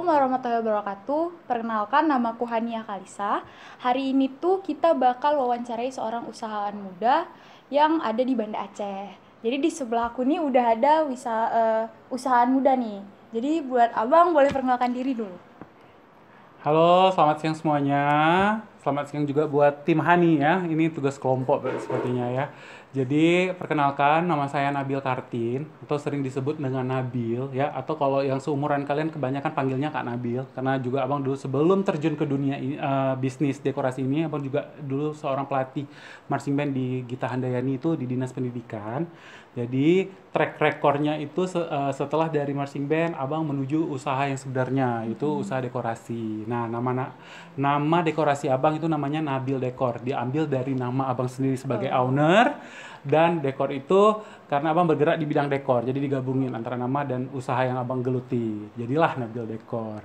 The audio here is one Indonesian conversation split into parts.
Assalamualaikum warahmatullahi wabarakatuh. Perkenalkan, namaku Hania Kalisa. Hari ini tuh kita bakal wawancarai seorang usahawan muda yang ada di Banda Aceh. Jadi di sebelah aku nih udah ada usahawan muda nih. Jadi buat abang boleh perkenalkan diri dulu. Halo, selamat siang semuanya. Selamat siang juga buat tim Hani ya. Ini tugas kelompok sepertinya ya. Jadi, perkenalkan nama saya Nabil Kartin atau sering disebut dengan Nabil ya, atau kalau yang seumuran kalian kebanyakan panggilnya Kak Nabil karena juga Abang dulu sebelum terjun ke dunia bisnis dekorasi ini, Abang juga dulu seorang pelatih marching band di Gita Handayani itu di Dinas Pendidikan. Jadi track recordnya itu setelah dari marching band, abang menuju usaha yang sebenarnya, itu usaha dekorasi. Nah, nama dekorasi abang itu namanya Nabil Dekor. Diambil dari nama abang sendiri sebagai Oh, owner, dan dekor itu karena abang bergerak di bidang dekor. Jadi digabungin antara nama dan usaha yang abang geluti. Jadilah Nabil Dekor.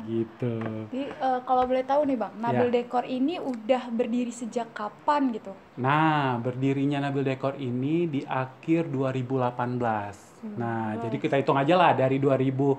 Gitu. jadi kalau boleh tahu nih bang, Nabil Ya. Dekor ini udah berdiri sejak kapan gitu? Nah, berdirinya Nabil Dekor ini di akhir 2018. Nah, jadi 2018, kita hitung aja lah dari 2019,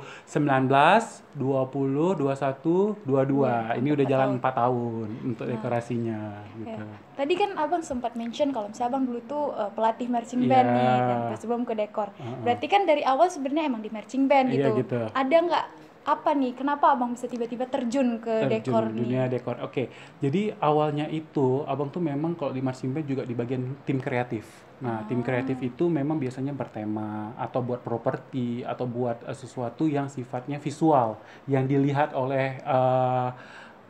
20, 21, ya 22. Ini hampir udah 4 jalan tahun. 4 tahun untuk Nah, dekorasinya ya. gitu. Tadi kan abang sempat mention kalau misalnya abang dulu tuh pelatih marching Iya, band nih dan sebelum ke dekor. heeh. Berarti kan dari awal sebenarnya emang di marching band Iya gitu. gitu. Ada nggak apa nih? Kenapa abang bisa tiba-tiba terjun ke Terjun dekor nih? dunia dekor. Oke, jadi awalnya itu abang tuh memang kalau di marching band juga di bagian tim kreatif. Nah, tim kreatif Ah, itu memang biasanya bertema atau buat properti atau buat sesuatu yang sifatnya visual yang dilihat oleh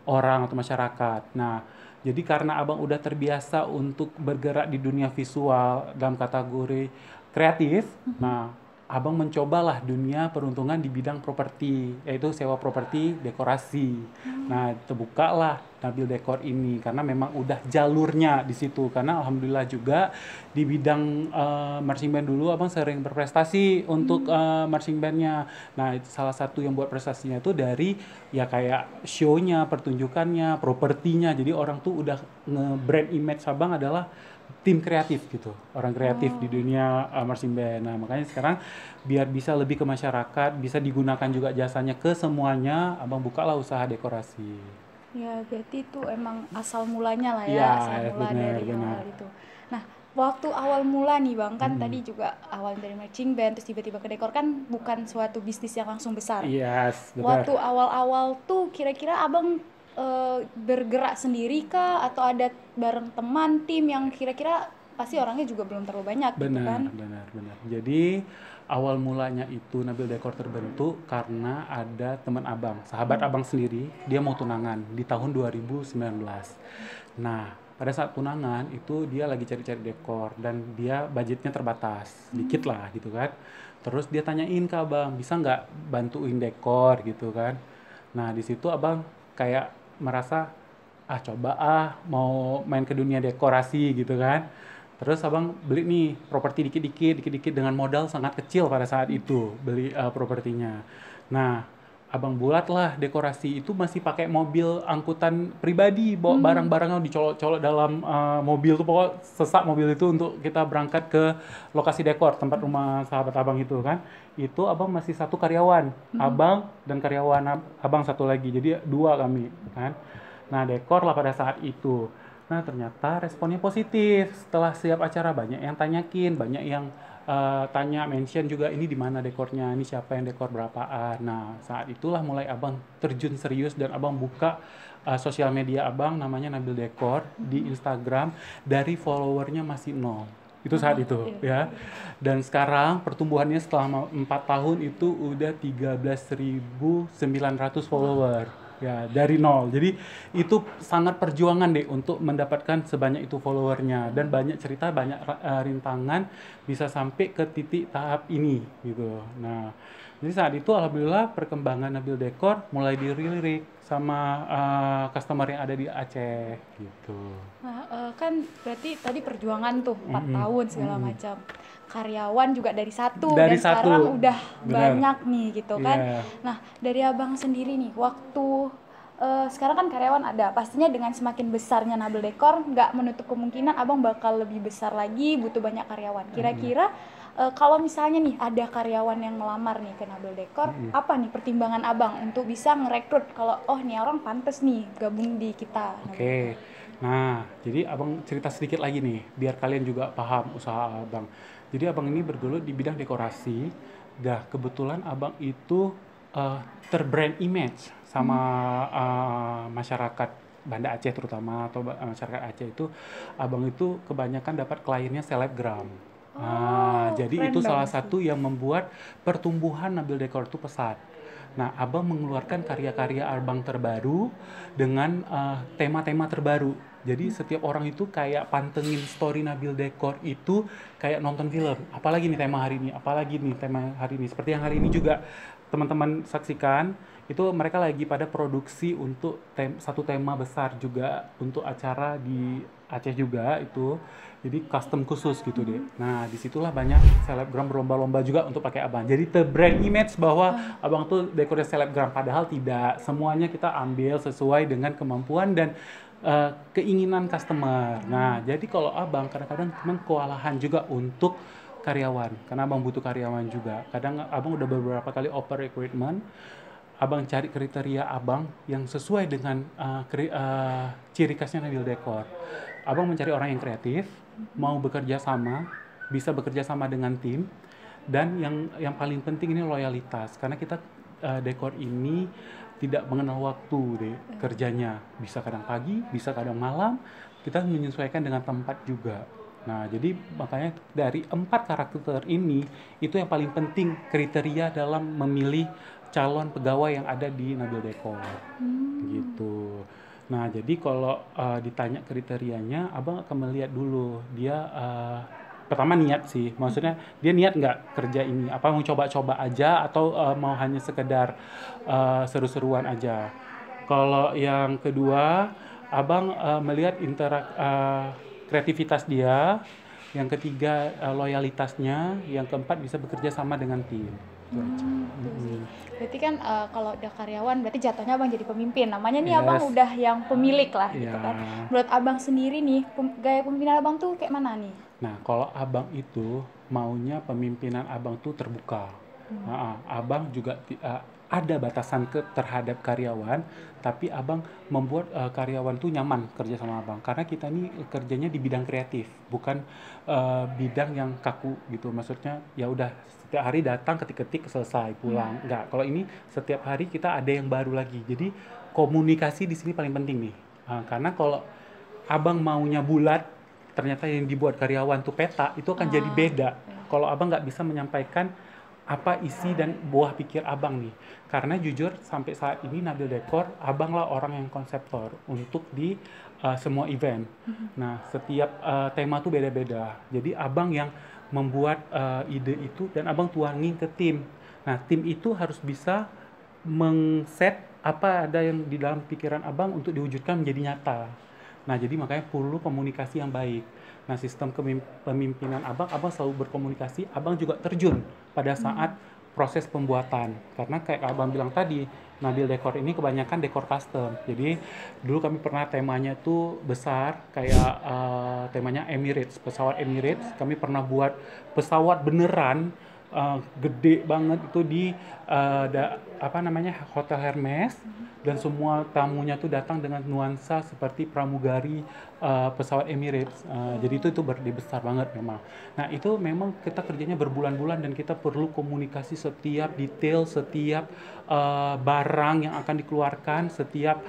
orang atau masyarakat. Nah, jadi karena abang udah terbiasa untuk bergerak di dunia visual dalam kategori kreatif, nah abang mencobalah dunia peruntungan di bidang properti, yaitu sewa properti, dekorasi. Nah, terbukalah Nabil Dekor ini karena memang udah jalurnya di situ. Karena alhamdulillah juga di bidang marching band dulu abang sering berprestasi untuk marching bandnya. Nah, itu salah satu yang buat prestasinya itu dari ya kayak show-nya, pertunjukannya, propertinya. Jadi orang tuh udah nge-brand image abang adalah tim kreatif gitu, orang kreatif di oh, dunia marching band. Nah, makanya sekarang biar bisa lebih ke masyarakat, bisa digunakan juga jasanya ke semuanya, abang bukalah usaha dekorasi. ya berarti itu emang asal mulanya lah ya, Iya, asal mula benar, dari benar. awal itu. Nah, waktu awal mula nih bang, kan tadi Mm-mm. juga awal dari marching band terus tiba-tiba ke dekor kan bukan suatu bisnis yang langsung besar. Yes, Waktu benar. awal-awal tuh kira-kira abang bergerak sendiri kah atau ada bareng teman tim yang kira-kira pasti orangnya juga belum terlalu banyak gitu kan? Benar, benar, benar. Jadi awal mulanya itu Nabil Dekor terbentuk karena ada teman abang, sahabat abang sendiri, dia mau tunangan di tahun 2019. Nah, pada saat tunangan itu dia lagi cari-cari dekor dan dia budgetnya terbatas, dikit lah gitu kan. Terus dia tanyain ke abang, bisa nggak bantuin dekor gitu kan. Nah, di situ abang kayak merasa, ah coba ah mau main ke dunia dekorasi gitu kan. Terus abang beli nih properti dikit-dikit dengan modal sangat kecil pada saat itu beli propertinya. Nah, abang buat lah dekorasi itu masih pakai mobil angkutan pribadi, bawa Hmm. barang-barangnya dicolok-colok dalam mobil tuh, pokok sesak mobil itu untuk kita berangkat ke lokasi dekor tempat rumah sahabat abang itu kan. Itu abang masih satu karyawan, abang dan karyawan abang satu lagi, jadi dua kami kan. Nah, dekor lah pada saat itu. Nah, ternyata responnya positif. Setelah siap acara banyak yang tanyakin, banyak yang tanya, mention juga ini di mana dekornya, ini siapa yang dekor berapaan. Nah, saat itulah mulai abang terjun serius dan abang buka sosial media abang namanya Nabil Dekor di Instagram, dari followernya masih nol. Itu saat Ah, itu iya, ya. iya. Dan sekarang pertumbuhannya setelah 4 tahun itu udah 13.900 Wah, follower. Ya, dari nol. Jadi itu sangat perjuangan deh untuk mendapatkan sebanyak itu followernya, dan banyak cerita, banyak rintangan bisa sampai ke titik tahap ini gitu. Nah, jadi saat itu alhamdulillah perkembangan Nabil Dekor mulai dilirik sama customer yang ada di Aceh gitu. nah, kan berarti tadi perjuangan tuh 4 Mm-mm, tahun segala mm-mm. macam. Karyawan juga dari satu Dari dan sekarang satu, udah benar. banyak nih gitu kan. Iya. Nah, dari abang sendiri nih, waktu sekarang kan karyawan ada, pastinya dengan semakin besarnya Nabil Dekor, nggak menutup kemungkinan abang bakal lebih besar lagi, butuh banyak karyawan. Iya. Kira-kira Kalau misalnya nih ada karyawan yang melamar nih ke Nabil Dekor, apa nih pertimbangan abang untuk bisa ngerekrut kalau oh nih orang pantas nih gabung di kita Nabil Oke, Decor? nah jadi abang cerita sedikit lagi nih, biar kalian juga paham usaha abang. Jadi abang ini bergelut di bidang dekorasi, dah kebetulan abang itu eh, terbrand image sama masyarakat Banda Aceh terutama atau masyarakat Aceh itu, abang itu kebanyakan dapat kliennya selebgram. Nah, Oh, jadi keren itu dong salah sih. satu yang membuat pertumbuhan Nabil Decor itu pesat. Nah, abang mengeluarkan karya-karya abang terbaru dengan tema-tema terbaru. Jadi setiap orang itu kayak pantengin story Nabil Decor itu kayak nonton film. Apalagi nih tema hari ini, apalagi nih tema hari ini. Seperti yang hari ini juga teman-teman saksikan, itu mereka lagi pada produksi untuk satu tema besar juga untuk acara di Aceh juga itu. Jadi custom khusus gitu deh. Nah, disitulah banyak selebgram berlomba-lomba juga untuk pakai abang. Jadi terbrand image bahwa abang tuh dekornya selebgram. Padahal tidak. Semuanya kita ambil sesuai dengan kemampuan dan keinginan customer. Nah, jadi kalau abang kadang-kadang memang kewalahan juga untuk karyawan. Karena abang butuh karyawan juga. Kadang abang udah beberapa kali oper recruitment. Abang cari kriteria abang yang sesuai dengan ciri khasnya Nabil Decor. Abang mencari orang yang kreatif, mau bekerja sama, bisa bekerja sama dengan tim, dan yang paling penting ini loyalitas. Karena kita dekor ini tidak mengenal waktu deh kerjanya. Bisa kadang pagi, bisa kadang malam. Kita menyesuaikan dengan tempat juga. Nah, jadi makanya dari 4 karakter ini itu yang paling penting kriteria dalam memilih calon pegawai yang ada di Nabil Decor gitu. Nah, jadi kalau ditanya kriterianya, abang akan melihat dulu dia pertama niat sih, maksudnya dia niat nggak kerja ini, apa mau coba-coba aja atau mau hanya sekedar seru-seruan aja. Kalau yang kedua, abang melihat kreativitas dia, yang ketiga loyalitasnya, yang keempat bisa bekerja sama dengan tim. Itu aja. Itu sih. Berarti kan kalau udah karyawan berarti jatuhnya abang jadi pemimpin. Namanya nih abang Yes, udah yang pemilik lah gitu kan. ya. Menurut abang sendiri nih, gaya pemimpinan abang tuh kayak mana nih? Nah, kalau abang itu maunya pemimpinan abang tuh terbuka. Nah, abang juga ada batasan terhadap karyawan, tapi abang membuat karyawan tuh nyaman kerja sama abang. Karena kita nih kerjanya di bidang kreatif, bukan bidang yang kaku gitu. Maksudnya ya udah setiap hari datang ketik-ketik selesai pulang. Enggak, kalau ini setiap hari kita ada yang baru lagi. Jadi komunikasi di sini paling penting nih. Karena kalau abang maunya bulat, ternyata yang dibuat karyawan tuh peta, itu akan jadi beda. Kalau abang nggak bisa menyampaikan apa isi dan buah pikir abang nih. Karena jujur sampai saat ini Nabil Decor, abang lah orang yang konseptor untuk di semua event. Nah, setiap tema tuh beda-beda. Jadi abang yang membuat ide itu dan abang tuangin ke tim. Nah, tim itu harus bisa mengset apa ada yang di dalam pikiran abang untuk diwujudkan menjadi nyata. Nah, jadi makanya perlu komunikasi yang baik. Nah, sistem pemimpinan abang selalu berkomunikasi, abang juga terjun pada saat proses pembuatan. Karena kayak abang bilang tadi, Nabil Decor ini kebanyakan dekor custom. Jadi dulu kami pernah temanya tuh besar, kayak temanya Emirates, pesawat Emirates. Kami pernah buat pesawat beneran gede banget itu di apa namanya Hotel Hermes, dan semua tamunya tuh datang dengan nuansa seperti pramugari pesawat Emirates. Jadi itu besar banget memang. Nah, itu memang kita kerjanya berbulan-bulan dan kita perlu komunikasi setiap detail, setiap barang yang akan dikeluarkan, setiap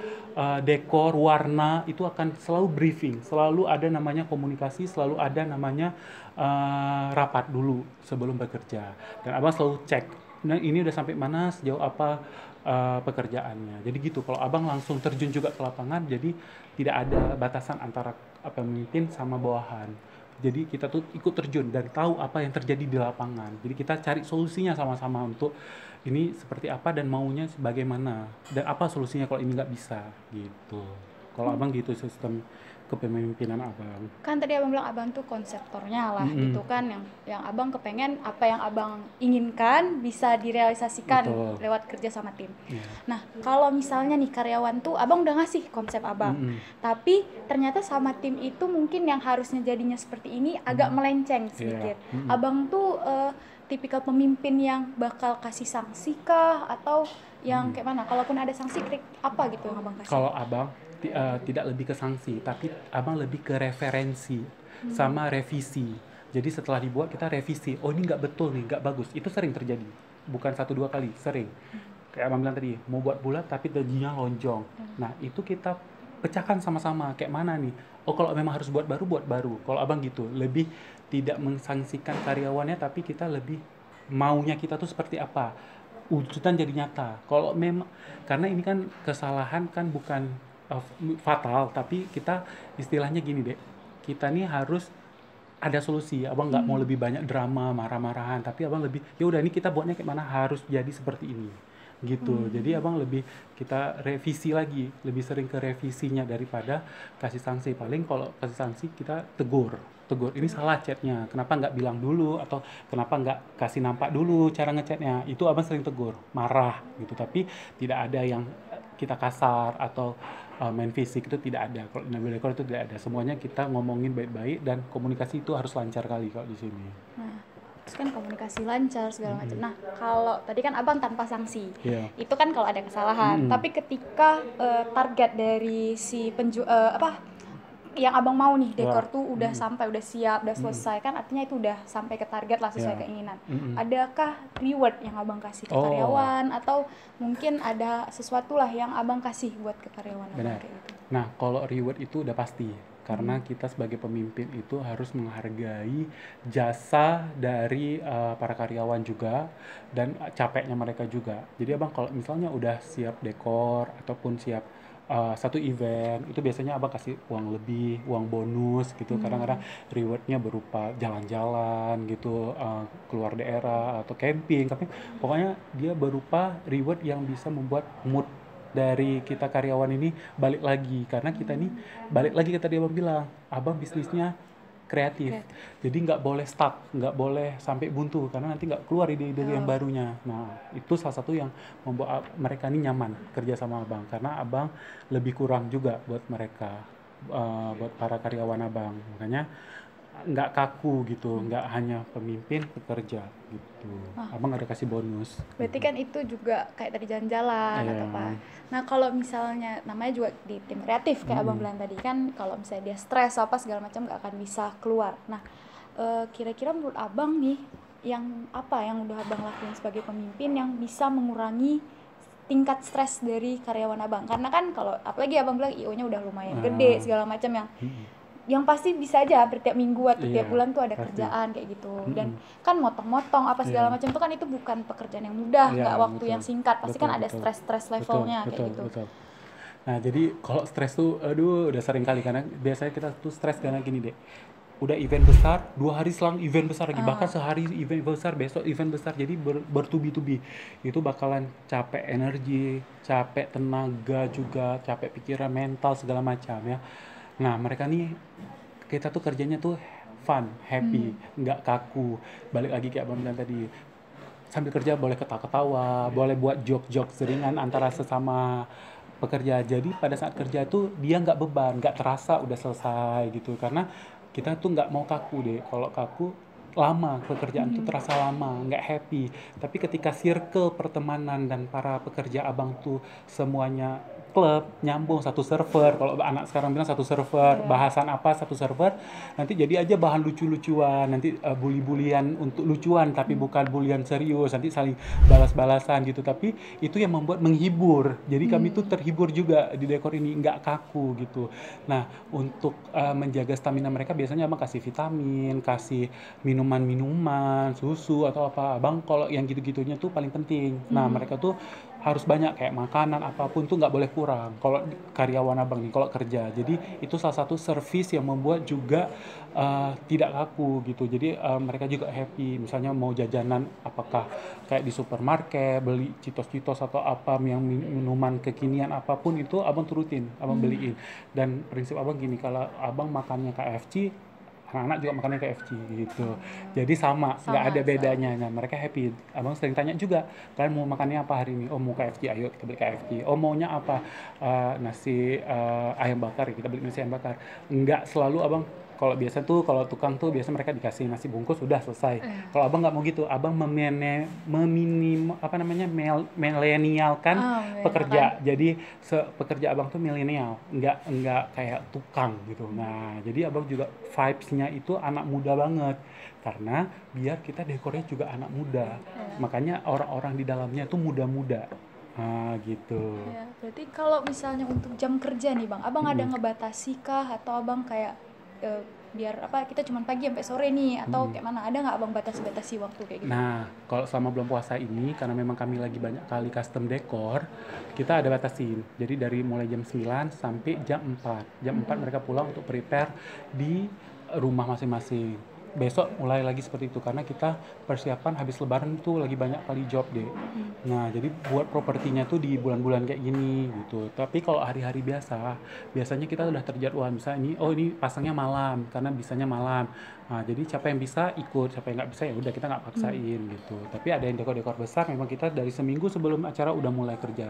dekor, warna itu akan selalu briefing, selalu ada namanya komunikasi, selalu ada namanya rapat dulu sebelum bekerja. Dan abang selalu cek, nah ini udah sampai mana, sejauh apa pekerjaannya. Jadi gitu, kalau abang langsung terjun juga ke lapangan, jadi tidak ada batasan antara pemimpin sama bawahan. Jadi kita tuh ikut terjun dan tahu apa yang terjadi di lapangan. Jadi kita cari solusinya sama-sama untuk ini seperti apa dan maunya bagaimana dan apa solusinya kalau ini nggak bisa gitu. Kalau abang gitu sistem kepemimpinan abang? Kan tadi abang bilang abang tuh konseptornya lah gitu kan, yang abang kepengen apa yang abang inginkan bisa direalisasikan Betul. lewat kerja sama tim. Iya. Nah kalau misalnya nih karyawan tuh abang udah ngasih konsep abang, tapi ternyata sama tim itu mungkin yang harusnya jadinya seperti ini agak melenceng sedikit. Abang tuh tipikal pemimpin yang bakal kasih sanksi kah atau yang kayak mana? Kalaupun ada sanksi, apa gitu yang abang kasih? Kalau abang tidak lebih ke sanksi, tapi abang lebih ke referensi sama revisi. Jadi setelah dibuat kita revisi, oh ini nggak betul nih, nggak bagus. Itu sering terjadi, bukan 1-2 kali, sering. Kayak abang bilang tadi, mau buat bulat tapi gajinya lonjong. Nah itu kita pecahkan sama-sama, kayak mana nih? Oh kalau memang harus buat baru. Kalau abang gitu, lebih tidak mensangsikan karyawannya, tapi kita lebih maunya kita tuh seperti apa, wujudan jadi nyata. Kalau memang, karena ini kan kesalahan kan bukan fatal, tapi kita istilahnya gini deh, kita nih harus ada solusi. Abang nggak mau lebih banyak drama, marah-marahan, tapi abang lebih, ya udah ini kita buatnya kayak mana, harus jadi seperti ini gitu. Jadi abang lebih kita revisi lagi, lebih sering ke revisinya daripada kasih sanksi. Paling kalau kasih sanksi kita tegur ini salah chatnya, kenapa nggak bilang dulu, atau kenapa nggak kasih nampak dulu cara ngechatnya. Itu abang sering tegur, marah gitu. Tapi tidak ada yang kita kasar atau main fisik, itu tidak ada. Kalau di Nabil Dekor itu tidak ada. Semuanya kita ngomongin baik-baik dan komunikasi itu harus lancar kali kalau di sini. Nah, terus kan komunikasi lancar segala macam. Nah, kalau tadi kan abang tanpa sanksi, itu kan kalau ada kesalahan. Tapi ketika target dari si yang abang mau nih dekor tuh udah sampai, udah siap, udah selesai, kan artinya itu udah sampai ke target lah sesuai keinginan. Adakah reward yang abang kasih ke karyawan, atau mungkin ada sesuatu lah yang abang kasih buat ke karyawan? Benar. Kayak gitu? Nah, kalau reward itu udah pasti. Karena kita sebagai pemimpin itu harus menghargai jasa dari para karyawan juga, dan capeknya mereka juga. Jadi abang kalau misalnya udah siap dekor ataupun siap satu event, itu biasanya abang kasih uang lebih, uang bonus gitu. Kadang-kadang rewardnya berupa jalan-jalan gitu, keluar daerah atau camping. Tapi pokoknya dia berupa reward yang bisa membuat mood dari kita karyawan ini balik lagi. Karena kita ini balik lagi ke tadi abang bilang, abang bisnisnya kreatif. Jadi nggak boleh stuck, nggak boleh sampai buntu, karena nanti nggak keluar ide-ide yang barunya. Nah itu salah satu yang membuat mereka ini nyaman kerja sama abang, karena abang lebih kurang juga buat mereka, buat para karyawan abang. Makanya nggak kaku gitu, nggak hanya pemimpin, pekerja gitu. Abang ada kasih bonus. Berarti kan itu juga kayak tadi jalan-jalan atau apa. Nah kalau misalnya namanya juga di tim kreatif kayak abang bilang tadi kan, kalau misalnya dia stres apa segala macam nggak akan bisa keluar. Nah kira-kira menurut abang nih, yang apa yang udah abang lakuin sebagai pemimpin yang bisa mengurangi tingkat stres dari karyawan abang? Karena kan kalau apalagi abang bilang IO-nya udah lumayan gede segala macam, yang pasti bisa aja tiap minggu atau tiap bulan tuh ada kerjaan kayak gitu. Dan kan motong-motong apa segala macam itu kan itu bukan pekerjaan yang mudah, nggak waktu yang singkat, pasti kan ada stres levelnya kayak gitu. Nah jadi kalau stres tuh aduh udah sering kali, karena biasanya kita tuh stres karena gini deh, udah event besar, 2 hari selang event besar lagi, bahkan sehari event besar, besok event besar, jadi bertubi-tubi. Itu bakalan capek energi, capek tenaga juga, capek pikiran, mental segala macam ya. Nah mereka nih, kita tuh kerjanya tuh fun, happy, nggak kaku. Balik lagi kayak abang bilang tadi, sambil kerja boleh ketawa-ketawa, boleh buat joke-joke seringan antara sesama pekerja. Jadi pada saat kerja tuh dia nggak beban, nggak terasa udah selesai gitu. Karena kita tuh nggak mau kaku deh. Kalau kaku lama, pekerjaan tuh terasa lama, nggak happy. Tapi ketika circle pertemanan dan para pekerja abang tuh semuanya klub, nyambung satu server, kalau anak sekarang bilang satu server, bahasan apa satu server, nanti jadi aja bahan lucu-lucuan, nanti bully-bulian untuk lucuan, tapi bukan bulian serius, nanti saling balas-balasan gitu. Tapi itu yang membuat menghibur, jadi kami tuh terhibur juga di dekor ini, nggak kaku gitu. Nah untuk menjaga stamina mereka, biasanya abang kasih vitamin, kasih minuman-minuman, susu atau apa. Abang kalau yang gitu-gitunya tuh paling penting. Nah mereka tuh harus banyak, kayak makanan apapun tuh nggak boleh kurang kalau karyawan abang nih kalau kerja. Jadi itu salah satu service yang membuat juga tidak kaku gitu. Jadi mereka juga happy, misalnya mau jajanan apakah kayak di supermarket beli citos-citos atau apa yang minuman kekinian apapun itu abang turutin, abang beliin. Dan prinsip abang gini, kalau abang makannya KFC, anak-anak juga makannya KFC gitu. Jadi sama, nggak Sama ada sama. bedanya. Nah, mereka happy. Abang sering tanya juga, kalian mau makannya apa hari ini? Oh, mau KFC, ayo kita beli KFC. Oh, maunya apa? Nasi ayam bakar, ya kita beli nasi ayam bakar. Nggak selalu abang, kalau biasa tuh, kalau tukang tuh biasa mereka dikasih nasi bungkus udah selesai. Kalau abang nggak mau gitu, abang apa namanya, milenialkan Membedakan. pekerja. Jadi pekerja abang tuh milenial, nggak kayak tukang gitu. Nah, jadi abang juga vibes-nya itu anak muda banget, karena biar kita dekornya juga anak muda. Ya. Makanya orang-orang di dalamnya tuh muda-muda. Gitu. Ya, berarti kalau misalnya untuk jam kerja nih Bang, Abang ada Mm-mm. ngebatasi kah atau Abang kayak biar apa kita cuma pagi sampai sore nih atau Mm-mm. kayak mana? Ada nggak Abang batasi-batasi waktu kayak gitu? Nah, kalau selama belum puasa ini, karena memang kami lagi banyak kali custom dekor, kita ada batasin. Jadi dari mulai jam 9 sampai jam 4. Jam 4 mereka pulang untuk prepare di rumah masing-masing. Besok mulai lagi seperti itu, karena kita persiapan habis lebaran itu lagi banyak kali job deh. Nah, jadi buat propertinya tuh di bulan-bulan kayak gini gitu. Tapi kalau hari-hari biasa, biasanya kita udah terjadwal. Misalnya ini, oh ini pasangnya malam, karena bisanya malam. Nah, jadi siapa yang bisa ikut, siapa yang nggak bisa ya udah kita nggak paksain gitu. Tapi ada yang dekor-dekor besar, memang kita dari seminggu sebelum acara udah mulai kerja.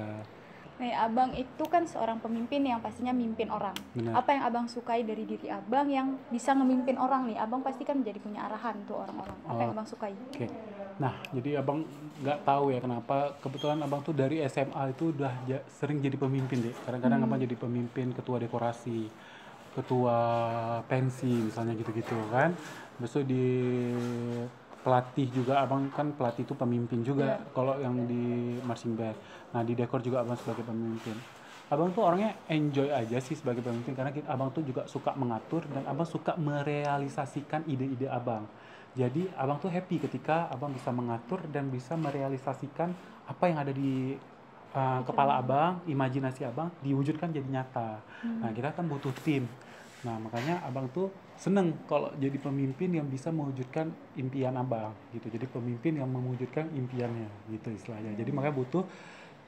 Nih, Abang itu kan seorang pemimpin yang pastinya mimpin orang. Benar. Apa yang Abang sukai dari diri Abang yang bisa ngemimpin orang nih? Abang pasti kan jadi punya arahan tuh orang-orang. Apa yang Oh, Abang sukai? oke. Nah, jadi abang nggak tahu ya kenapa. Kebetulan abang tuh dari SMA itu udah sering jadi pemimpin deh. Kadang-kadang abang jadi pemimpin, ketua dekorasi, ketua pensi misalnya gitu-gitu kan. Besok di pelatih juga, abang kan pelatih itu pemimpin juga Iya. kalau yang di marching band. Nah, di dekor juga abang sebagai pemimpin. Abang tuh orangnya enjoy aja sih sebagai pemimpin, karena abang tuh juga suka mengatur dan abang suka merealisasikan ide-ide abang. Jadi abang tuh happy ketika abang bisa mengatur dan bisa merealisasikan apa yang ada di kepala abang, imajinasi abang diwujudkan jadi nyata. Nah, kita kan butuh tim. Nah, makanya abang tuh seneng kalau jadi pemimpin yang bisa mewujudkan impian abang gitu. Jadi pemimpin yang mewujudkan impiannya gitu istilahnya. Jadi makanya butuh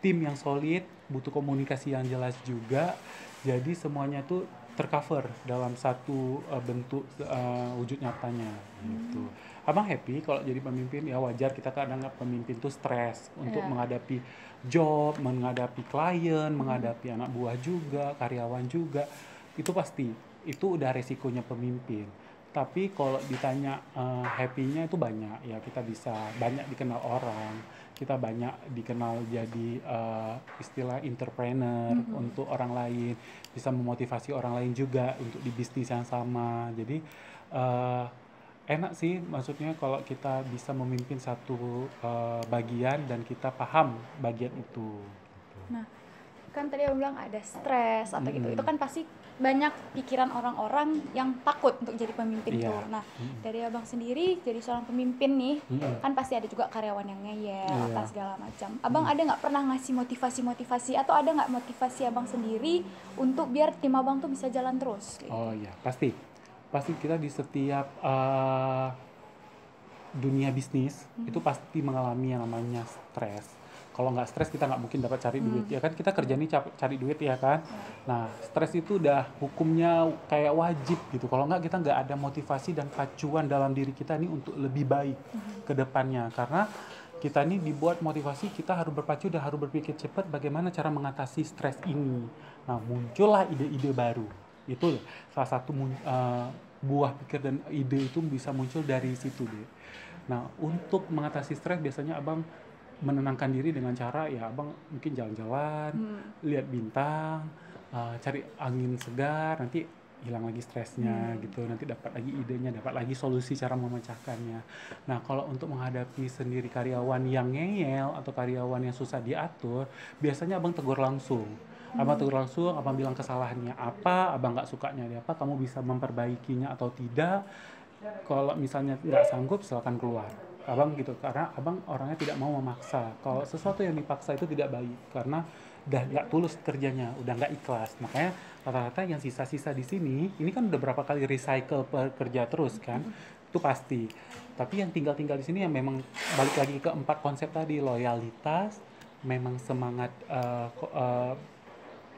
tim yang solid, butuh komunikasi yang jelas juga. Jadi semuanya tuh tercover dalam satu bentuk wujud nyatanya gitu. Abang happy kalau jadi pemimpin, ya wajar kita kadang pemimpin tuh stres untuk Iya. menghadapi job, menghadapi klien, menghadapi anak buah juga, karyawan juga. Itu pasti, itu udah resikonya pemimpin. Tapi kalau ditanya happy-nya itu banyak, ya kita bisa banyak dikenal orang, kita banyak dikenal jadi istilah entrepreneur untuk orang lain, bisa memotivasi orang lain juga untuk di bisnis yang sama. Jadi eh, enak sih, maksudnya kalau kita bisa memimpin satu bagian dan kita paham bagian itu. Nah, kan tadi Abang bilang ada stres atau gitu. Itu Mm-mm. kan pasti banyak pikiran orang-orang yang takut untuk jadi pemimpin tuh. Iya. Nah, dari Abang sendiri jadi seorang pemimpin nih, Mm-mm. kan pasti ada juga karyawan yang ngeyel Iya. apa segala macam. Abang ada nggak pernah ngasih motivasi-motivasi atau ada nggak motivasi Abang sendiri untuk biar tim Abang tuh bisa jalan terus? Kayak gitu. Oh iya, pasti. Pasti kita di setiap dunia bisnis itu pasti mengalami yang namanya stres. Kalau nggak stres kita nggak mungkin dapat cari duit ya kan, kita kerja nih cari duit ya kan. Nah, stres itu udah hukumnya kayak wajib gitu. Kalau nggak kita nggak ada motivasi dan pacuan dalam diri kita nih untuk lebih baik ke depannya, karena kita nih dibuat motivasi, kita harus berpacu dan harus berpikir cepat bagaimana cara mengatasi stres ini. Nah, muncullah ide-ide baru. Itu salah satu buah pikir dan ide itu bisa muncul dari situ deh. Nah, untuk mengatasi stres biasanya abang menenangkan diri dengan cara ya abang mungkin jalan-jalan, lihat bintang, cari angin segar, nanti hilang lagi stresnya gitu, nanti dapat lagi idenya, dapat lagi solusi cara memecahkannya. Nah, kalau untuk menghadapi sendiri karyawan yang ngeyel atau karyawan yang susah diatur, biasanya abang tegur langsung. Abang tegur langsung, abang bilang kesalahannya apa, abang nggak sukanya di apa, kamu bisa memperbaikinya atau tidak. Kalau misalnya nggak sanggup, silakan keluar. abang gitu, karena abang orangnya tidak mau memaksa. Kalau sesuatu yang dipaksa itu tidak baik, karena udah nggak tulus kerjanya, udah nggak ikhlas. Makanya rata-rata yang sisa-sisa di sini, ini kan udah berapa kali recycle kerja terus kan, itu pasti. Tapi yang tinggal-tinggal di sini yang memang balik lagi ke 4 konsep tadi, loyalitas, memang semangat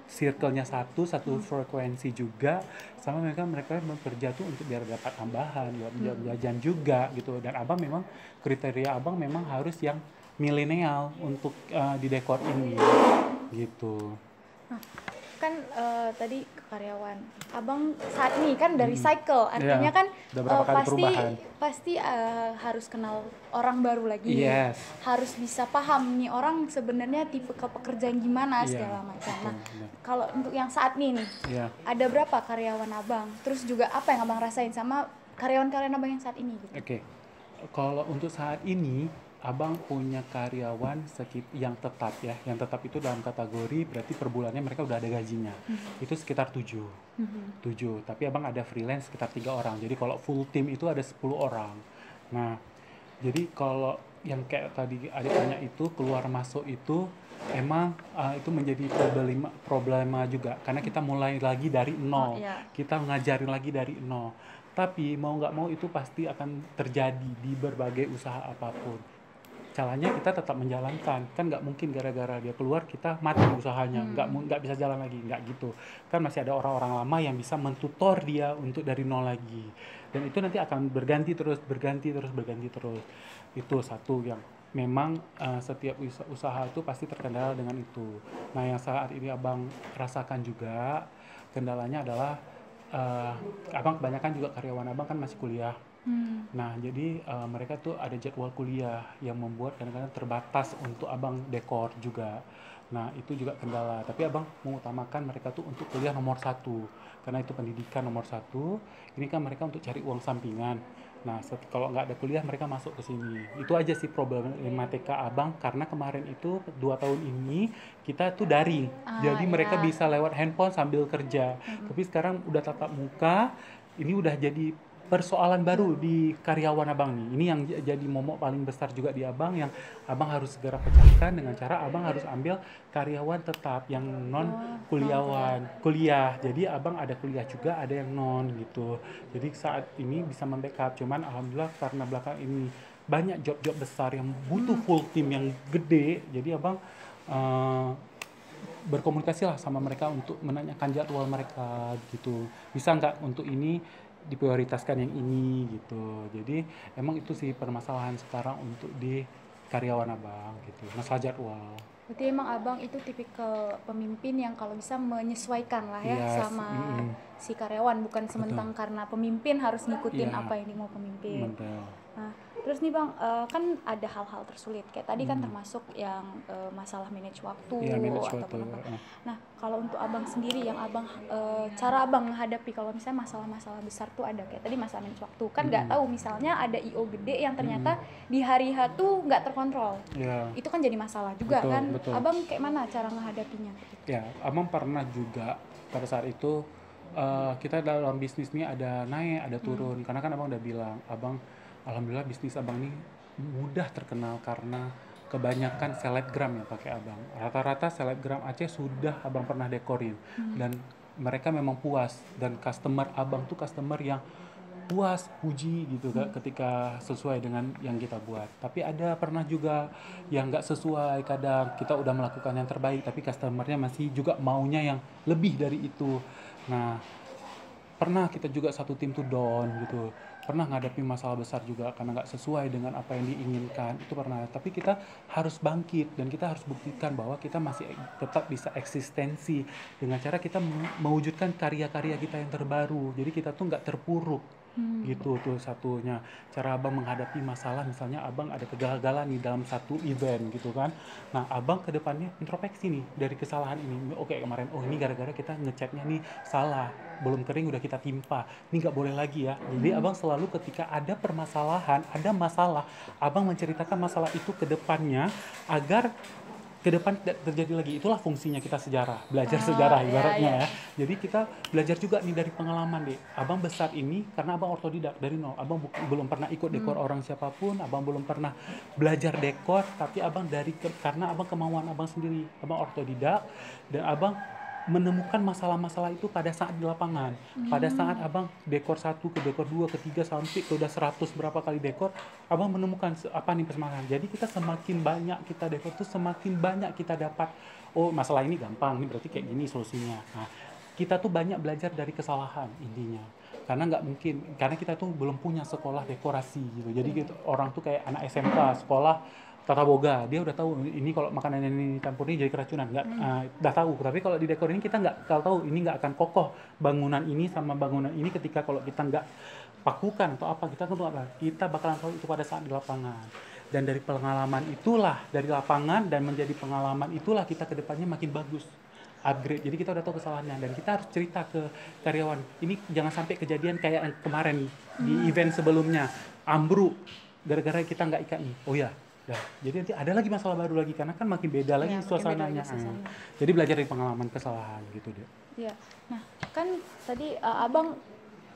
circle-nya satu frekuensi juga, sama mereka bekerja tuh untuk biar dapat tambahan, buat jajan juga gitu. Dan abang memang kriteria abang memang harus yang milenial untuk di dekor ini gitu. Nah, kan tadi ke karyawan. Abang saat ini kan dari cycle, artinya Iya, kan udah berapa kali pasti perubahan. pasti harus kenal orang baru lagi. Yes. Harus bisa paham nih orang sebenarnya tipe pekerjaan gimana Iya, segala macam. Nah, betul. kalau untuk yang saat ini nih, Iya. ada berapa karyawan abang? Terus juga apa yang abang rasain sama karyawan-karyawan abang yang saat ini gitu? Oke. Kalau untuk saat ini, abang punya karyawan yang tetap ya. Yang tetap itu dalam kategori berarti per bulannya mereka udah ada gajinya. Itu sekitar 7. 7. Tapi abang ada freelance sekitar 3 orang. Jadi kalau full team itu ada 10 orang. Nah, jadi kalau yang kayak tadi adik tanya itu keluar masuk itu emang itu menjadi problema juga, karena kita mulai lagi dari nol. Iya. Kita ngajarin lagi dari nol. Tapi mau nggak mau itu pasti akan terjadi di berbagai usaha apapun. Caranya kita tetap menjalankan, kan nggak mungkin gara-gara dia keluar kita mati usahanya, nggak bisa jalan lagi, nggak gitu. Kan masih ada orang-orang lama yang bisa mentutor dia untuk dari nol lagi, dan itu nanti akan berganti terus. Itu satu yang memang setiap usaha itu pasti terkendala dengan itu. Nah, yang saat ini abang rasakan juga kendalanya adalah abang kebanyakan juga karyawan abang kan masih kuliah. Nah, jadi mereka tuh ada jadwal kuliah yang membuat kadang-kadang terbatas untuk abang dekor juga. Nah, itu juga kendala. Tapi abang mengutamakan mereka tuh untuk kuliah nomor 1, karena itu pendidikan nomor 1. Ini kan mereka untuk cari uang sampingan. Nah, kalau nggak ada kuliah mereka masuk ke sini. Itu aja sih problematika abang, karena kemarin itu 2 tahun ini kita tuh daring. Jadi mereka Ya. bisa lewat handphone sambil kerja. Tapi sekarang udah tatap muka, ini udah jadi persoalan baru di karyawan abang nih. Ini yang jadi momok paling besar juga di abang, yang abang harus segera pecahkan dengan cara abang harus ambil karyawan tetap yang non kuliah. Jadi abang ada kuliah juga, ada yang non gitu. Jadi saat ini bisa membackup. Cuman alhamdulillah karena belakang ini banyak job-job besar yang butuh full team yang gede, jadi abang berkomunikasi lah sama mereka untuk menanyakan jadwal mereka gitu. Bisa nggak untuk ini diprioritaskan yang ini gitu. Jadi emang itu sih permasalahan sekarang untuk di karyawan abang gitu, masalah jadwal. Berarti emang abang itu tipikal pemimpin yang kalau bisa menyesuaikan lah ya Yes, sama si karyawan, bukan sementang karena pemimpin harus ngikutin Iya. apa yang dimau pemimpin. Betul. Nah, terus nih bang, kan ada hal-hal tersulit kayak tadi kan termasuk yang masalah manage waktu Iya, manage ataupun waktu, apa. Nah, kalau untuk abang sendiri yang abang cara abang menghadapi kalau misalnya masalah-masalah besar tuh ada kayak tadi masalah manage waktu kan nggak tahu misalnya ada IO gede yang ternyata di hari H tuh nggak terkontrol. Iya. Itu kan jadi masalah juga Betul, kan. betul. Abang kayak mana cara menghadapinya? Ya, abang pernah juga pada saat itu kita dalam bisnis ini ada naik, ada turun. Karena kan abang udah bilang, abang alhamdulillah bisnis abang ini mudah terkenal karena kebanyakan selebgram ya pakai abang. Rata-rata selebgram Aceh sudah abang pernah dekorin, dan mereka memang puas, dan customer abang tuh customer yang puas, puji gitu ketika sesuai dengan yang kita buat. Tapi ada pernah juga yang nggak sesuai, kadang kita udah melakukan yang terbaik tapi customernya masih juga maunya yang lebih dari itu. Nah, pernah kita juga satu tim tuh down gitu, pernah ngadepi masalah besar juga karena nggak sesuai dengan apa yang diinginkan, itu pernah. Tapi kita harus bangkit dan kita harus buktikan bahwa kita masih tetap bisa eksistensi dengan cara kita mewujudkan karya-karya kita yang terbaru. Jadi kita tuh nggak terpuruk. Gitu tuh satunya cara abang menghadapi masalah. Misalnya abang ada kegagalan nih dalam satu event gitu kan, nah abang ke depannya introspeksi nih dari kesalahan ini. Oke, kemarin ini gara-gara kita ngecatnya nih salah, belum kering udah kita timpa, ini nggak boleh lagi ya. Jadi abang selalu ketika ada permasalahan, ada masalah, abang menceritakan masalah itu ke depannya agar ke depan tidak terjadi lagi. Itulah fungsinya kita sejarah, belajar Oh, sejarah iya, ibaratnya iya. ya. Jadi kita belajar juga nih dari pengalaman deh. Abang besar ini karena abang otodidak dari nol. Abang belum pernah ikut dekor orang siapapun, abang belum pernah belajar dekor, tapi abang karena abang kemauan abang sendiri. Abang otodidak dan abang menemukan masalah-masalah itu pada saat di lapangan. Pada saat abang dekor 1 ke dekor 2 ke 3 sampai ke udah 100 berapa kali dekor, abang menemukan apa nih permasalahan. Jadi kita semakin banyak kita dekor tuh semakin banyak kita dapat, oh masalah ini gampang, ini berarti kayak gini solusinya. Nah, kita tuh banyak belajar dari kesalahan intinya. Karena nggak mungkin, karena kita tuh belum punya sekolah dekorasi gitu. Jadi gitu, orang tuh kayak anak SMK, sekolah tata boga, dia udah tahu ini kalau makanan ini campurin jadi keracunan, nggak udah tahu. Tapi kalau di dekor ini kita nggak kalau tahu ini nggak akan kokoh bangunan ini sama bangunan ini ketika kalau kita nggak pakukan atau apa kita bakalan tahu itu pada saat di lapangan. Dan dari pengalaman itulah dari lapangan dan menjadi pengalaman itulah kita kedepannya makin bagus upgrade. Jadi kita udah tahu kesalahannya dan kita harus cerita ke karyawan. Ini jangan sampai kejadian kayak yang kemarin di event sebelumnya ambruk gara-gara kita nggak ikat nih. Oh ya, dah. Jadi nanti ada lagi masalah baru lagi karena kan makin beda lagi Iya, makin suasananya. beda lagi suasana. Jadi belajar dari pengalaman kesalahan gitu deh. Iya. Nah, kan tadi abang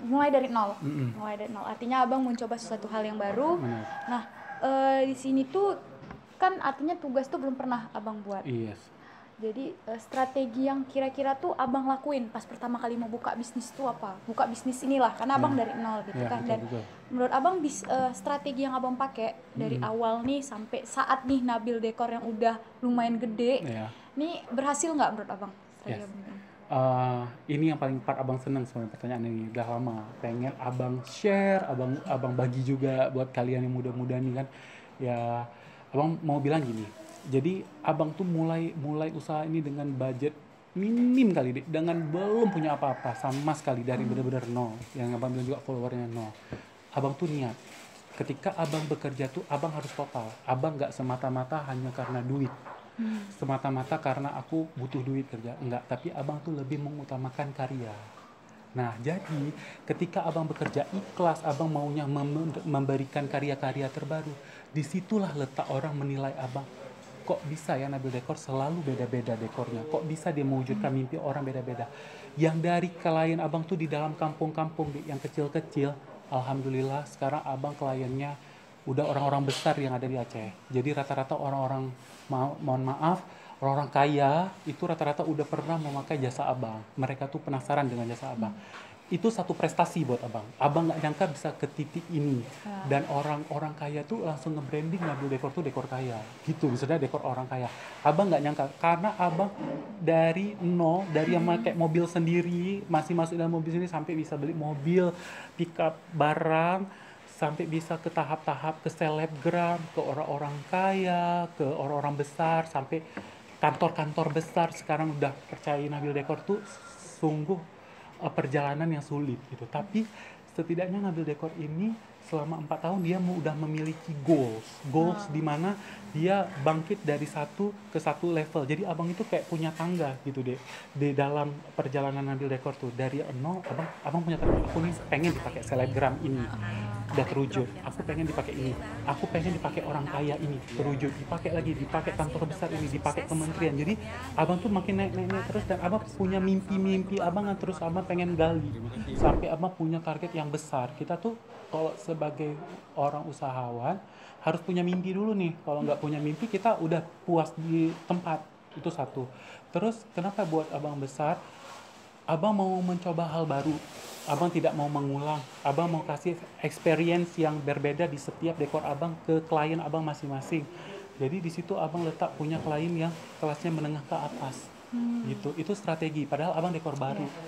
mulai dari nol. Mulai dari nol. Artinya abang mencoba sesuatu hal yang baru. Benar. Nah, di sini tuh kan artinya tugas tuh belum pernah abang buat. Yes. Jadi strategi yang kira-kira tuh abang lakuin pas pertama kali mau buka bisnis tuh apa? Buka bisnis inilah karena abang dari nol gitu Ya, kan. betul, Dan betul. menurut abang strategi yang abang pakai dari awal nih sampai saat nih Nabil Dekor yang udah lumayan gede, Ya. nih berhasil nggak menurut abang? Strategi Yes. abang ini? Ini yang paling part abang seneng sebenarnya pertanyaan ini udah lama pengen abang share, abang bagi juga buat kalian yang muda-muda nih kan. Ya, abang mau bilang gini. Jadi abang tuh mulai usaha ini dengan budget minim kali deh, dengan belum punya apa-apa sama sekali dari benar-benar nol. Yang abang bilang juga followernya nol. Abang tuh niat. Ketika abang bekerja tuh abang harus total. Abang nggak semata-mata hanya karena duit. Semata-mata karena aku butuh duit kerja, enggak, tapi abang tuh lebih mengutamakan karya. Nah, jadi ketika abang bekerja ikhlas, abang maunya memberikan karya-karya terbaru, disitulah letak orang menilai abang. Kok bisa ya Nabil Dekor selalu beda-beda dekornya, kok bisa dia mewujudkan mimpi orang beda-beda. Yang dari klien abang tuh di dalam kampung-kampung yang kecil-kecil, alhamdulillah sekarang abang kliennya udah orang-orang besar yang ada di Aceh. Jadi rata-rata orang-orang, mohon maaf, orang-orang kaya itu rata-rata udah pernah memakai jasa abang. Mereka tuh penasaran dengan jasa abang. Itu satu prestasi buat abang. Abang nggak nyangka bisa ke titik ini. Dan orang-orang kaya tuh langsung nge-branding Nabil Dekor tuh dekor kaya. Gitu, misalnya dekor orang kaya. Abang nggak nyangka, karena abang dari nol, dari yang pakai mobil sendiri, masih masuk dalam mobil sendiri, sampai bisa beli mobil, pick up barang, sampai bisa ke tahap-tahap ke selebgram, ke orang-orang kaya, ke orang-orang besar, sampai kantor-kantor besar sekarang udah percaya Nabil Dekor tuh sungguh perjalanan yang sulit gitu. Tapi setidaknya Nabil Dekor ini selama 4 tahun dia udah memiliki goals di mana dia bangkit dari satu ke satu level. Jadi abang itu kayak punya tangga gitu deh di dalam perjalanan Nabil Dekor tuh. Dari nol abang punya tangga. Aku nih pengen dipakai selebgram ini, udah terwujud. Aku pengen dipakai ini, aku pengen dipakai orang kaya ini, terwujud. Dipakai lagi, dipakai kantor besar ini, dipakai kementerian. Jadi abang tuh makin naik terus, dan abang punya mimpi abang yang terus abang pengen gali sampai abang punya target yang besar. Kita tuh kalau sebagai orang usahawan harus punya mimpi dulu nih. Kalau nggak punya mimpi kita udah puas di tempat. Itu satu. Terus kenapa buat abang besar? Abang mau mencoba hal baru. Abang tidak mau mengulang. Abang mau kasih experience yang berbeda di setiap dekor abang ke klien abang masing-masing. Jadi di situ abang letak punya klien yang kelasnya menengah ke atas. Gitu. Itu strategi. Padahal abang dekor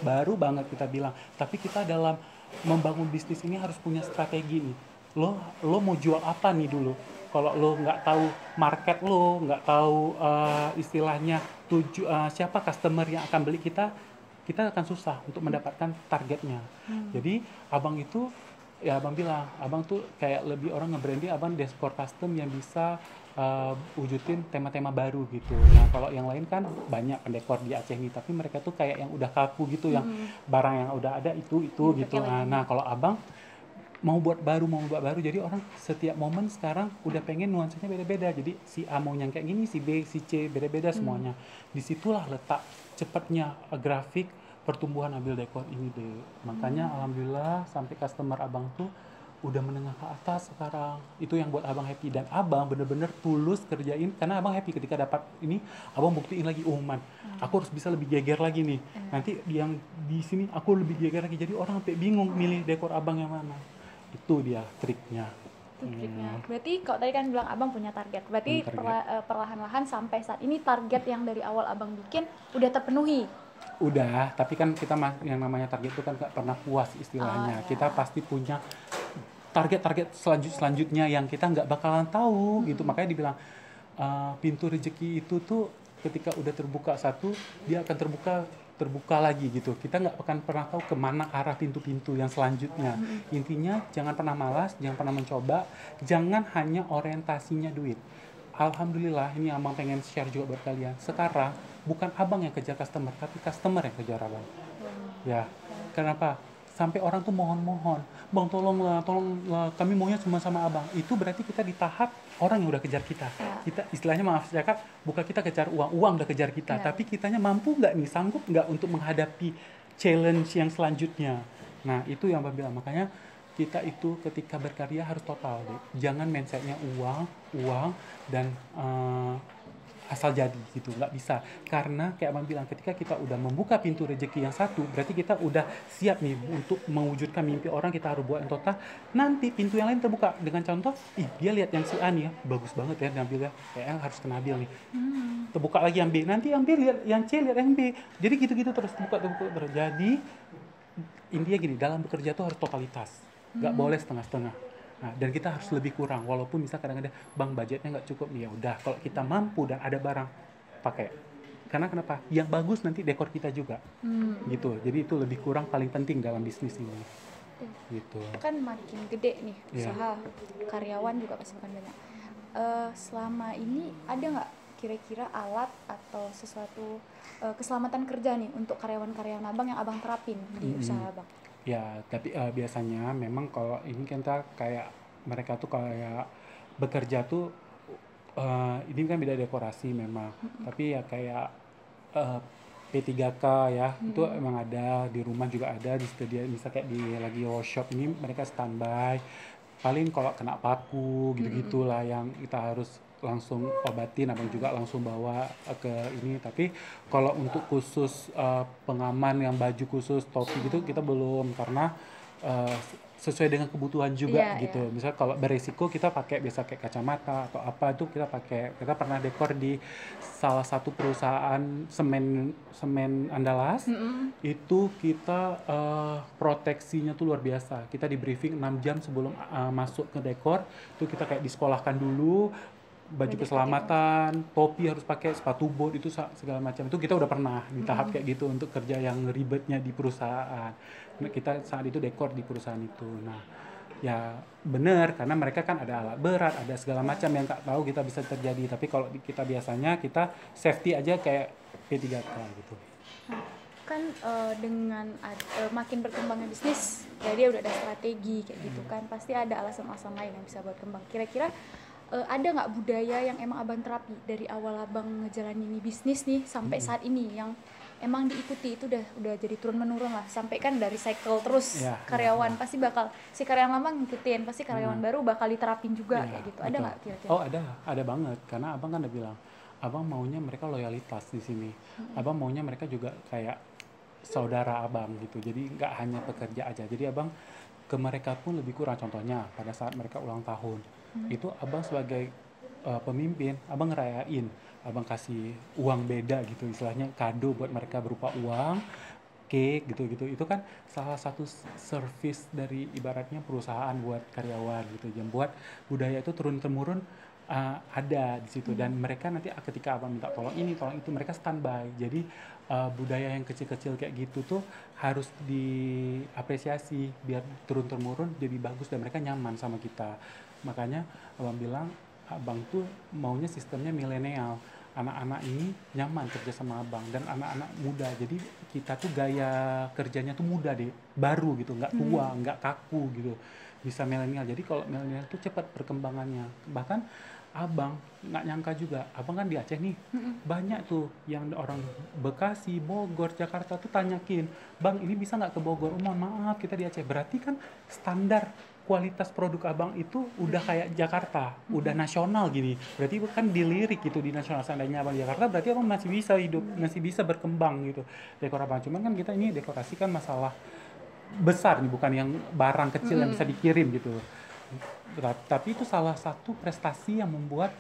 baru banget kita bilang. Tapi kita dalam membangun bisnis ini harus punya strategi nih. Lo mau jual apa nih dulu? Kalau lo nggak tahu market lo, nggak tahu istilahnya siapa customer yang akan beli kita akan susah untuk mendapatkan targetnya. Jadi abang itu, ya abang bilang, abang tuh kayak lebih orang nge-branding abang dekor custom yang bisa wujudin tema-tema baru gitu. Nah kalau yang lain kan banyak pendekor di Aceh nih, tapi mereka tuh kayak yang udah kaku gitu, yang barang yang udah ada itu gitu. Nah kalau abang mau buat baru, jadi orang setiap momen sekarang udah pengen nuansanya beda-beda, jadi si A mau yang kayak gini, si B, si C, beda-beda semuanya. Disitulah letak cepatnya grafik pertumbuhan Abil Dekor ini deh. Makanya alhamdulillah sampai customer abang tuh udah menengah ke atas sekarang. Itu yang buat abang happy, dan abang bener-bener tulus kerjain karena abang happy ketika dapat ini. Abang buktiin lagi, oh man, aku harus bisa lebih geger lagi nih, nanti yang di sini aku lebih geger lagi, jadi orang sampai bingung milih dekor abang yang mana. Itu dia triknya. Itu triknya. Berarti kalau tadi kan bilang abang punya target, berarti perlahan-lahan sampai saat ini target yang dari awal abang bikin udah terpenuhi. Udah, tapi kan kita yang namanya target itu kan gak pernah puas istilahnya. Kita pasti punya target-target selanjutnya yang kita nggak bakalan tahu gitu. Makanya dibilang pintu rezeki itu tuh ketika udah terbuka satu, dia akan terbuka lagi gitu. Kita nggak akan pernah tahu kemana arah pintu-pintu yang selanjutnya. Intinya jangan pernah malas, jangan pernah mencoba, jangan hanya orientasinya duit. Alhamdulillah, ini abang pengen share juga buat kalian. Sekarang bukan abang yang kejar customer, tapi customer yang kejar abang. Ya, kenapa? Sampai orang tuh mohon-mohon, bang tolonglah, kami maunya cuma sama abang. Itu berarti kita di tahap orang yang udah kejar kita. Kita istilahnya, maaf saya kak, bukan kita kejar uang, uang udah kejar kita. Tapi kitanya mampu nggak nih, sanggup nggak untuk menghadapi challenge yang selanjutnya. Nah itu yang abang bilang, makanya kita itu ketika berkarya harus total deh. Jangan mindsetnya uang, dan asal jadi gitu, nggak bisa. Karena kayak abang bilang, ketika kita udah membuka pintu rezeki yang satu, berarti kita udah siap nih untuk mewujudkan mimpi orang. Kita harus buat yang total, nanti pintu yang lain terbuka. Dengan contoh, dia lihat yang si A nih ya, bagus banget ya Nabil ya, kayaknya harus ke Nabil nih. Terbuka lagi yang B, nanti yang B lihat yang C, lihat yang B, jadi gitu-gitu terus, terbuka terus. Jadi intinya gini, dalam bekerja tuh harus totalitas, nggak boleh setengah-setengah. Nah, dan kita harus lebih kurang, walaupun bisa kadang-kadang bang budgetnya nggak cukup nih, ya udah kalau kita mampu dan ada barang, pakai. Karena kenapa? Yang bagus nanti dekor kita juga, gitu. Jadi itu lebih kurang paling penting dalam bisnis ini, gitu. Kan makin gede nih usaha, karyawan juga pasti makin banyak. Selama ini ada nggak kira-kira alat atau sesuatu keselamatan kerja nih untuk karyawan-karyawan abang yang abang terapin di usaha abang? Ya, tapi biasanya memang kalau ini kita kayak mereka tuh kayak bekerja tuh ini kan beda dekorasi memang, tapi ya kayak P3K ya, itu emang ada di rumah juga ada, disediain bisa kayak di lagi workshop ini mereka standby. Paling kalau kena paku gitu-gitulah yang kita harus langsung obatin, abang juga langsung bawa ke ini. Tapi kalau untuk khusus pengaman yang baju khusus, topi gitu kita belum, karena sesuai dengan kebutuhan juga gitu. Misalnya kalau beresiko kita pakai biasa kayak kacamata atau apa itu kita pakai. Kita pernah dekor di salah satu perusahaan semen Andalas. Itu kita proteksinya tuh luar biasa. Kita di briefing 6 jam sebelum masuk ke dekor. Itu kita kayak disekolahkan dulu, baju keselamatan, topi harus pakai, sepatu bot itu segala macam. Itu kita udah pernah di tahap kayak gitu untuk kerja yang ribetnya di perusahaan. Kita saat itu dekor di perusahaan itu. Nah, ya benar, karena mereka kan ada alat berat, ada segala macam yang tak tahu kita bisa terjadi. Tapi kalau kita biasanya kita safety aja kayak P3K gitu. Nah, kan dengan makin berkembangnya bisnis, ya dia udah ada strategi kayak gitu kan. Pasti ada alasan-alasan lain yang bisa buat kembang. Kira-kira ada nggak budaya yang emang abang terapi dari awal abang ngejalanin bisnis nih sampai saat ini yang emang diikuti, itu udah jadi turun menurun lah, sampai kan dari cycle terus karyawan pasti bakal, si karyawan lama ngikutin, pasti karyawan baru bakal diterapin juga kayak gitu. Ada nggak kira-kira? Oh ada banget, karena abang kan udah bilang abang maunya mereka loyalitas di sini. Abang maunya mereka juga kayak saudara abang gitu, jadi nggak hanya pekerja aja. Jadi abang ke mereka pun lebih kurang. Contohnya pada saat mereka ulang tahun, itu abang sebagai pemimpin, abang ngerayain, abang kasih uang beda gitu, istilahnya kado buat mereka berupa uang, cake gitu-gitu. Itu kan salah satu service dari ibaratnya perusahaan buat karyawan gitu, yang buat budaya itu turun temurun ada di situ. Dan mereka nanti ketika abang minta tolong ini tolong itu, mereka standby. Jadi budaya yang kecil-kecil kayak gitu tuh harus diapresiasi biar turun temurun jadi bagus dan mereka nyaman sama kita. Makanya abang bilang abang tuh maunya sistemnya milenial. anak-anak ini nyaman kerja sama abang dan anak-anak muda. Jadi kita tuh gaya kerjanya tuh muda deh, baru gitu, nggak tua, nggak kaku gitu, bisa milenial. Jadi kalau milenial tuh cepat perkembangannya. Bahkan abang nggak nyangka juga, abang kan di Aceh nih, banyak tuh yang orang Bekasi, Bogor, Jakarta tuh tanyakin, bang ini bisa nggak ke Bogor? Oh, mohon maaf kita di Aceh. Berarti kan standar kualitas produk abang itu udah kayak Jakarta, udah nasional gini. Berarti kan dilirik gitu di nasional. Seandainya abang di Jakarta, berarti abang masih bisa hidup, masih bisa berkembang gitu dekor abang. Cuman kan kita ini dekorasi kan masalah besar nih, bukan yang barang kecil yang bisa dikirim gitu. Tapi itu salah satu prestasi yang membuat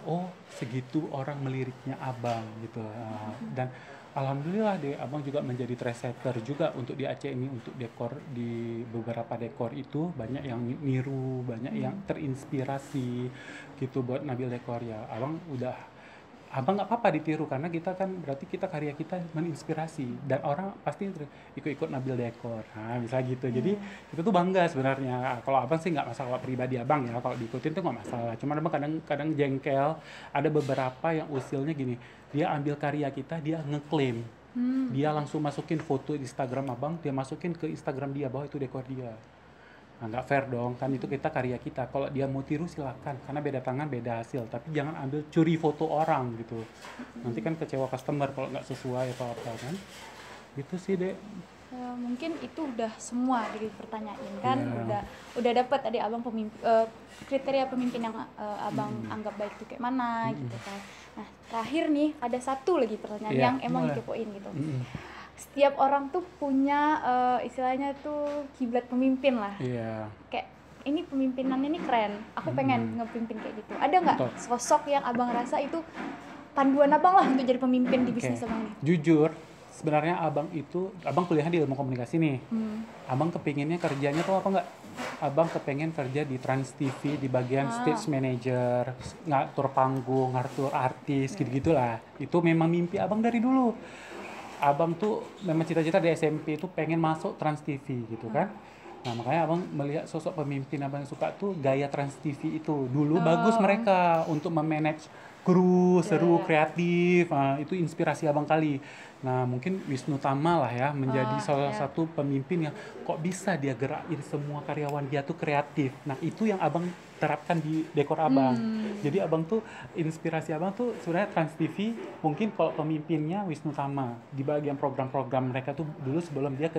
oh segitu orang meliriknya abang gitu. Dan alhamdulillah deh abang juga menjadi trendsetter juga untuk di Aceh ini, untuk dekor. Di beberapa dekor itu banyak yang niru, banyak yang terinspirasi gitu buat ngambil dekor ya. Abang nggak apa-apa ditiru karena kita kan berarti kita karya kita menginspirasi dan orang pasti ikut-ikut ngambil dekor. Nah, bisa gitu. Jadi itu tuh bangga sebenarnya. Kalau abang sih nggak masalah, pribadi abang ya. Kalau diikutin tuh nggak masalah. Cuman abang kadang-kadang jengkel. Ada beberapa yang usilnya gini, dia ambil karya kita, dia ngeklaim. Dia langsung masukin foto di Instagram abang, dia masukin ke Instagram dia bahwa itu dekor dia. Nah, nggak fair dong, kan itu kita karya kita. Kalau dia mau tiru silakan, karena beda tangan beda hasil. Tapi jangan ambil curi foto orang gitu. Nanti kan kecewa customer kalau nggak sesuai atau apa kan. Gitu sih dek. Mungkin itu udah semua dari pertanyaan kan. Iya. Udah dapat tadi abang kriteria pemimpin yang abang anggap baik itu kayak mana gitu kan. Nah terakhir nih ada satu lagi pertanyaan Iya, yang emang boleh. dikepoin gitu. Setiap orang tuh punya istilahnya tuh kiblat pemimpin lah. Iya. Kayak ini pemimpinannya nih keren, aku pengen ngepimpin kayak gitu. Ada nggak Betul. sosok yang abang rasa itu panduan abang lah untuk jadi pemimpin di Oke. bisnis abang nih? Jujur, sebenarnya abang kuliahnya di ilmu komunikasi nih. Abang kepinginnya kerjanya tuh apa nggak? Abang kepengen kerja di Trans TV di bagian stage manager, ngatur panggung, ngatur artis, gitu-gitulah. Itu memang mimpi abang dari dulu. Abang tuh memang cita-cita dari SMP itu pengen masuk Trans TV gitu kan. Nah makanya abang melihat sosok pemimpin abang yang suka tuh gaya Trans TV itu. Dulu bagus mereka untuk memanage kru, seru, kreatif. Nah, itu inspirasi abang kali. Nah mungkin Wisnu Tama lah ya menjadi salah satu pemimpin yang kok bisa dia gerakin semua karyawan dia tuh kreatif. Nah itu yang abang terapkan di dekor abang. Jadi abang tuh inspirasi abang tuh sebenarnya Trans TV, mungkin kalau pemimpinnya Wisnu Tama di bagian program-program mereka tuh dulu sebelum dia ke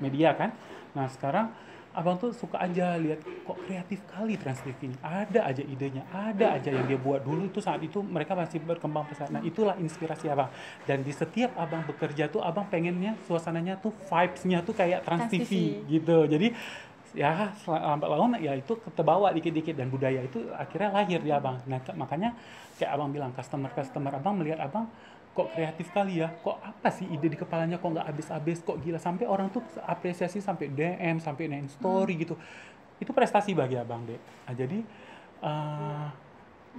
media kan. Nah sekarang abang tuh suka aja lihat kok kreatif kali Trans TV ini, ada aja idenya, ada aja yang dia buat. Dulu tuh saat itu mereka masih berkembang pesat. Nah itulah inspirasi abang, dan di setiap abang bekerja tuh abang pengennya suasananya tuh vibes-nya tuh kayak Trans TV gitu. Jadi ya lambat laun ya itu kebawa dikit-dikit, dan budaya itu akhirnya lahir di abang. Nah makanya kayak abang bilang, customer abang melihat abang kok kreatif kali ya, kok apa sih ide di kepalanya, kok nggak habis-habis, kok gila, sampai orang tuh apresiasi, sampai DM, sampai nge story gitu. Itu prestasi bagi abang deh. Nah, jadi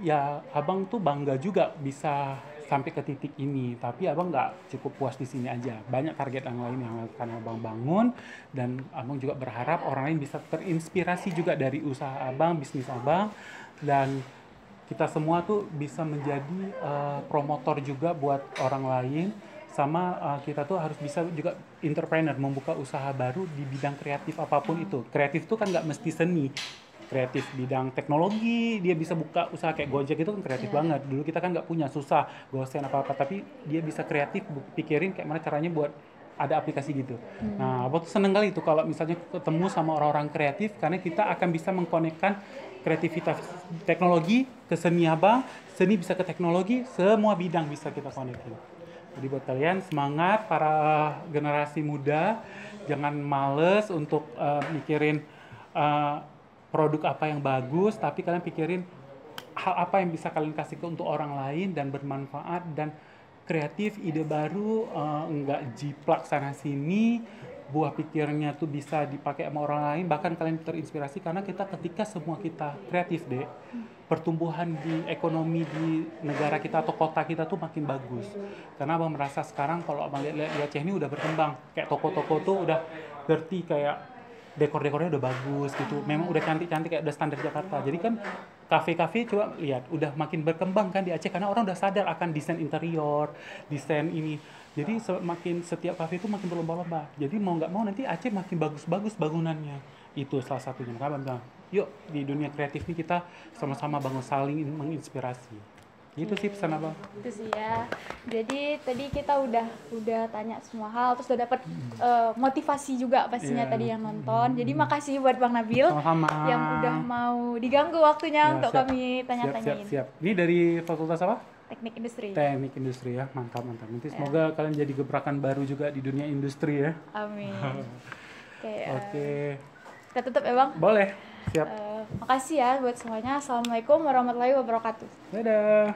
ya abang tuh bangga juga bisa sampai ke titik ini, tapi abang nggak cukup puas di sini aja. Banyak target yang lain yang akan abang bangun, dan abang juga berharap orang lain bisa terinspirasi juga dari usaha abang, bisnis abang, dan kita semua tuh bisa menjadi promotor juga buat orang lain. Sama kita tuh harus bisa juga entrepreneur, membuka usaha baru di bidang kreatif apapun itu. Kreatif tuh kan nggak mesti seni. Kreatif bidang teknologi, dia bisa buka usaha kayak Gojek, itu kan kreatif banget. Dulu kita kan nggak punya, susah, gosen apa-apa, tapi dia bisa kreatif, pikirin kayak mana caranya buat ada aplikasi gitu. Nah, aku tuh seneng kali itu kalau misalnya ketemu sama orang-orang kreatif, karena kita akan bisa mengkonekkan kreativitas teknologi ke seni abang, seni bisa ke teknologi, semua bidang bisa kita konekin. Jadi buat kalian semangat, para generasi muda, jangan males untuk mikirin produk apa yang bagus, tapi kalian pikirin hal apa yang bisa kalian kasih ke untuk orang lain dan bermanfaat dan kreatif, ide baru, enggak jiplak sana sini, buah pikirnya tuh bisa dipakai sama orang lain, bahkan kalian terinspirasi. Karena ketika semua kita kreatif deh, pertumbuhan di ekonomi di negara kita atau kota kita tuh makin bagus. Karena abang merasa sekarang kalau abang lihat di Aceh ini udah berkembang, kayak toko-toko tuh udah ngerti, kayak dekor-dekornya udah bagus gitu, memang udah cantik-cantik, kayak udah standar Jakarta. Jadi kan kafe-kafe coba lihat udah makin berkembang kan di Aceh karena orang udah sadar akan desain interior, desain ini. Jadi semakin setiap kafe itu makin berlomba-lomba. Jadi mau nggak mau nanti Aceh makin bagus-bagus bangunannya. Itu salah satunya. Makanya Bang, yuk di dunia kreatif ini kita sama-sama bangun saling menginspirasi. Gitu sih pesan Abang. Itu sih ya. Jadi tadi kita udah tanya semua hal, terus udah dapat motivasi juga pastinya Iya. tadi yang nonton. Jadi makasih buat Bang Nabil Sama-sama. yang udah mau diganggu waktunya Ya, untuk siap. kami Siap, tanya-tanyain. siap. Ini dari fakultas apa? Teknik industri. Teknik industri ya, mantap. Nanti semoga kalian jadi gebrakan baru juga di dunia industri ya. Amin. Oke, Oke, kita tutup ya Bang. boleh. Siap. Makasih ya buat semuanya. Assalamualaikum warahmatullahi wabarakatuh. Dadah.